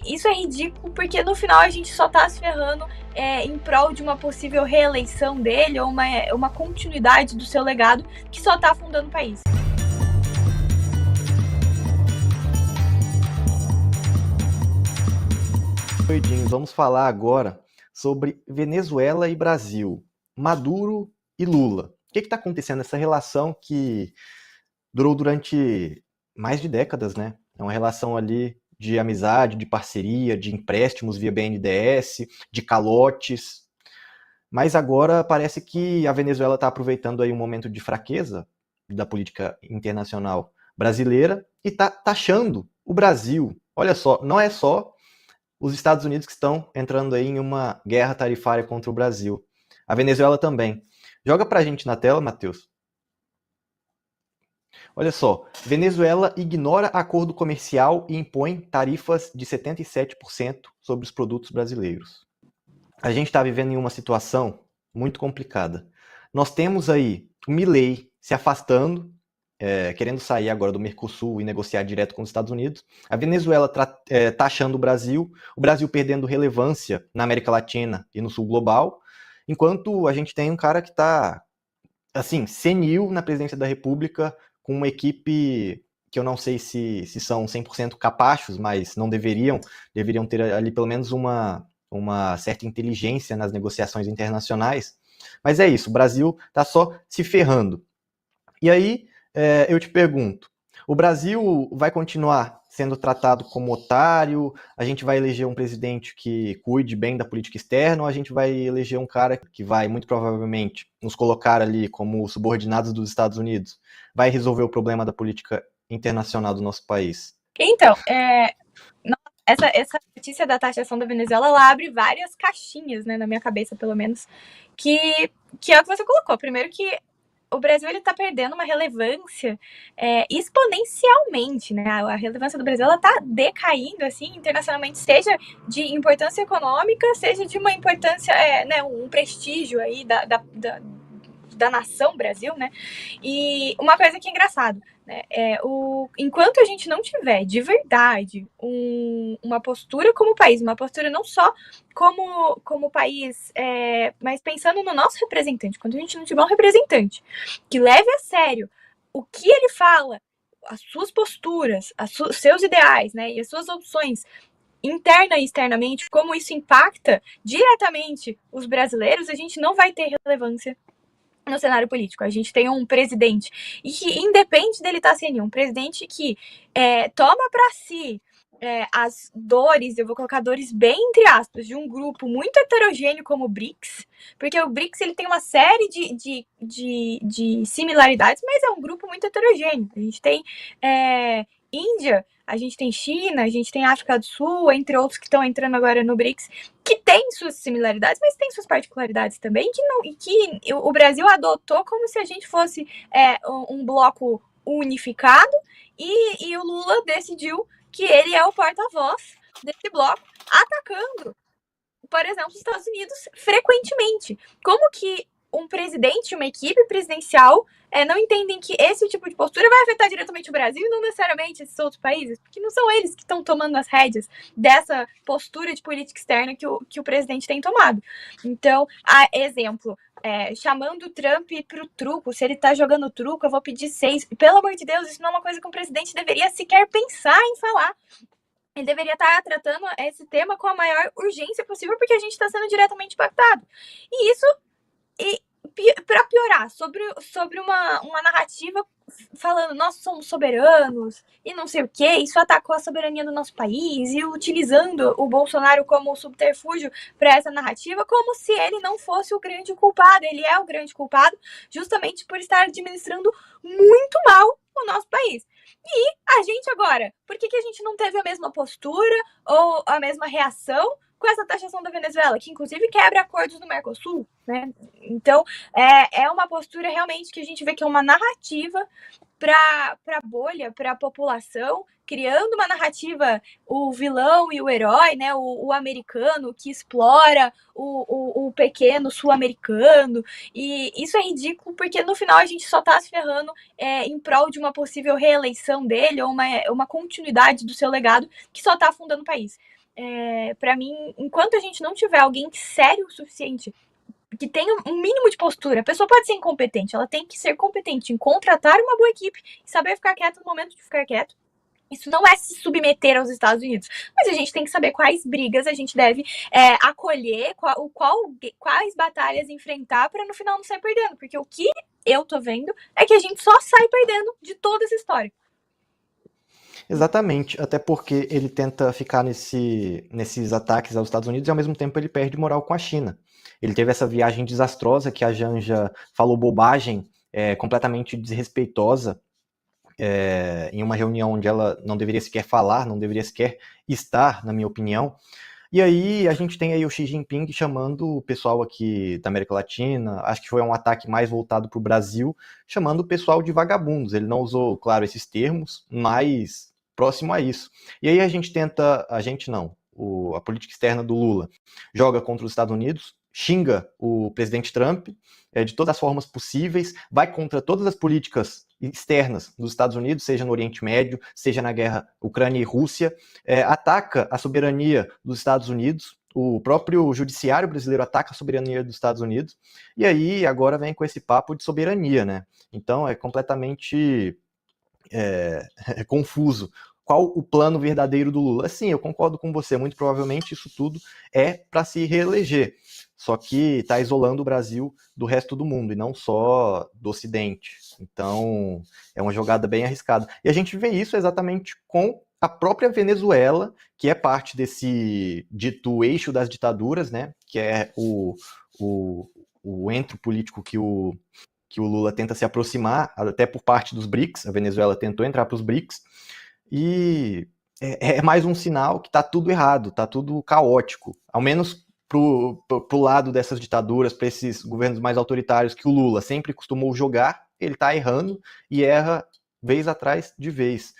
Isso é ridículo porque no final a gente só tá se ferrando em prol de uma possível reeleição dele ou uma continuidade do seu legado que só tá afundando o país. Doidinhos, vamos falar agora sobre Venezuela e Brasil, Maduro e Lula. O que está acontecendo nessa relação que durou durante mais de décadas, né? É uma relação ali de amizade, de parceria, de empréstimos via BNDES, de calotes. Mas agora parece que a Venezuela está aproveitando aí um momento de fraqueza da política internacional brasileira e está taxando o Brasil. Olha só, não é só os Estados Unidos que estão entrando aí em uma guerra tarifária contra o Brasil. A Venezuela também. Joga pra gente na tela, Matheus. Olha só, Venezuela ignora acordo comercial e impõe tarifas de 77% sobre os produtos brasileiros. A gente está vivendo em uma situação muito complicada. Nós temos aí o Milei se afastando, querendo sair agora do Mercosul e negociar direto com os Estados Unidos. A Venezuela taxando o Brasil perdendo relevância na América Latina e no Sul global, enquanto a gente tem um cara que está, assim, senil na presidência da República, com uma equipe que eu não sei se são 100% capachos, mas não deveriam ter ali pelo menos uma certa inteligência nas negociações internacionais. Mas é isso, o Brasil está só se ferrando. E aí, eu te pergunto, o Brasil vai continuar sendo tratado como otário? A gente vai eleger um presidente que cuide bem da política externa ou a gente vai eleger um cara que vai, muito provavelmente, nos colocar ali como subordinados dos Estados Unidos? Vai resolver o problema da política internacional do nosso país? Então, essa notícia da taxação da Venezuela, ela abre várias caixinhas, né, na minha cabeça, pelo menos, que é o que você colocou. Primeiro que o Brasil ele está perdendo uma relevância exponencialmente, né? A relevância do Brasil ela está decaindo assim internacionalmente, seja de importância econômica, seja de uma importância, né, um prestígio aí da nação Brasil, né? E uma coisa que é engraçado, né? Enquanto a gente não tiver de verdade uma postura como país, uma postura não só como país, mas pensando no nosso representante, quando a gente não tiver um representante que leve a sério o que ele fala, as suas posturas, seus ideais, né, e as suas opções interna e externamente, como isso impacta diretamente os brasileiros, a gente não vai ter relevância no cenário político. A gente tem um presidente e que independe dele estar sendo um presidente que toma para si as dores, eu vou colocar dores bem entre aspas, de um grupo muito heterogêneo como o BRICS, porque o BRICS ele tem uma série de similaridades, mas é um grupo muito heterogêneo. A gente tem Índia, a gente tem China, a gente tem África do Sul, entre outros que estão entrando agora no BRICS, que tem suas similaridades, mas tem suas particularidades também, que o Brasil adotou como se a gente fosse um bloco unificado, e o Lula decidiu que ele é o porta-voz desse bloco, atacando, por exemplo, os Estados Unidos frequentemente. Como que um presidente, uma equipe presidencial não entendem que esse tipo de postura vai afetar diretamente o Brasil e não necessariamente esses outros países, porque não são eles que estão tomando as rédeas dessa postura de política externa que o presidente tem tomado. Então, exemplo, chamando o Trump pro truco, se ele tá jogando truco, eu vou pedir 6. Pelo amor de Deus, isso não é uma coisa que um presidente deveria sequer pensar em falar. Ele deveria estar tratando esse tema com a maior urgência possível, porque a gente está sendo diretamente impactado. E isso, para piorar, sobre uma narrativa falando nós somos soberanos e não sei o que, isso atacou a soberania do nosso país e utilizando o Bolsonaro como subterfúgio para essa narrativa, como se ele não fosse o grande culpado. Ele é o grande culpado justamente por estar administrando muito mal o nosso país. E a gente agora, por que a gente não teve a mesma postura ou a mesma reação com essa taxação da Venezuela, que inclusive quebra acordos do Mercosul, né? Então, é uma postura realmente que a gente vê que é uma narrativa para a bolha, para a população, criando uma narrativa, o vilão e o herói, né? O americano que explora o pequeno sul-americano. E isso é ridículo, porque no final a gente só está se ferrando em prol de uma possível reeleição dele ou uma continuidade do seu legado que só está afundando o país. Para mim, enquanto a gente não tiver alguém sério o suficiente, que tenha um mínimo de postura, a pessoa pode ser incompetente, ela tem que ser competente em contratar uma boa equipe e saber ficar quieto no momento de ficar quieto. Isso não é se submeter aos Estados Unidos, mas a gente tem que saber quais brigas a gente deve acolher, quais batalhas enfrentar para no final não sair perdendo, porque o que eu tô vendo é que a gente só sai perdendo de toda essa história. Exatamente, até porque ele tenta ficar nesses ataques aos Estados Unidos e ao mesmo tempo ele perde moral com a China. Ele teve essa viagem desastrosa que a Janja falou bobagem, completamente desrespeitosa, em uma reunião onde ela não deveria sequer falar, não deveria sequer estar, na minha opinião. E aí a gente tem aí o Xi Jinping chamando o pessoal aqui da América Latina, acho que foi um ataque mais voltado para o Brasil, chamando o pessoal de vagabundos. Ele não usou, claro, esses termos, mas próximo a isso. E aí a gente tenta, a gente não, a política externa do Lula joga contra os Estados Unidos, xinga o presidente Trump de todas as formas possíveis, vai contra todas as políticas externas dos Estados Unidos, seja no Oriente Médio, seja na guerra Ucrânia e Rússia, ataca a soberania dos Estados Unidos, o próprio judiciário brasileiro ataca a soberania dos Estados Unidos, e aí agora vem com esse papo de soberania, né? Então é completamente confuso. Qual o plano verdadeiro do Lula? Sim, eu concordo com você, muito provavelmente isso tudo é para se reeleger, só que está isolando o Brasil do resto do mundo, e não só do Ocidente. Então, é uma jogada bem arriscada. E a gente vê isso exatamente com a própria Venezuela, que é parte desse dito eixo das ditaduras, né? Que é o entro político que o Lula tenta se aproximar, até por parte dos BRICS, a Venezuela tentou entrar para os BRICS, e é mais um sinal que está tudo errado, está tudo caótico, ao menos pro lado dessas ditaduras, para esses governos mais autoritários que o Lula sempre costumou jogar, ele está errando e erra vez atrás de vez.